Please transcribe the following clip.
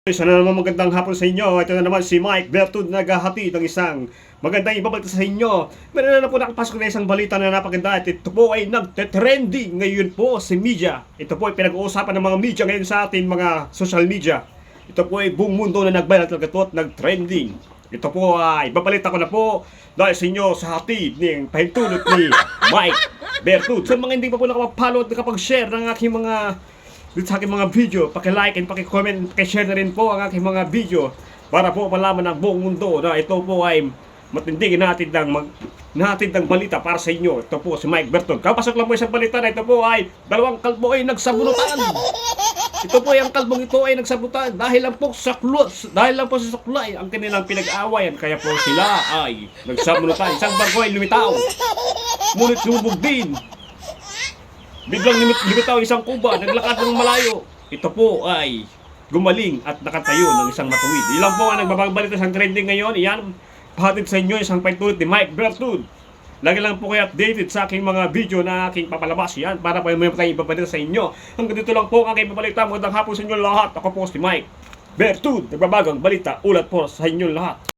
Isa na naman magandang hapon sa inyo. Ito na naman si Mike Bertud naghahati ng isang magandang ibabalita sa inyo. Meron na po nakapasok na isang balita na napaganda at ito po ay nagte-trending ngayon po sa media. Ito po ay pinag-uusapan ng mga media ngayon sa ating mga social media. Ito po ay buong mundo na nagbayad at nag-trending. Ito po ay ibabalita ko na po dahil sa inyo sa hatid ng pahintulot ni Mike Bertud. Sa mga hindi pa po nakapag-follow at nakapag-share ng aking mga dito sa aking mga video, paki-like and paki-comment, paki-share na rin po ang aking mga video para po malaman ng buong mundo na ito po ay matinding natin ng balita para sa inyo. Ito po si Mike Bertud. Kapasok lang po isang balita na ito po ay dalawang kalbo ay nagsabunutan. Ito po ay ang kalbong ito ay nagsabunutan dahil lang po sa suklay ang kanilang pinag-aawayan. Kaya po sila ay nagsabunutan. Isang barko ay lumitaw, ngunit lumubog din. Biglang lumitaw isang kuba, naglakad ng malayo. Ito po ay gumaling at nakatayo ng isang matuwid. Ilan po ang nagbabalita sa trending ngayon. Iyan, pahatid sa inyo isang pahintulot ni Mike Bertud. Lagi lang po kayo updated sa aking mga video na aking papalabas. Yan, para po may tayong ipabalita sa inyo. Hanggang dito lang po ang aking ipabalita. Magandang hapon sa inyo lahat. Ako po si Mike Bertud. Nagbabagang balita ulat po sa inyo lahat.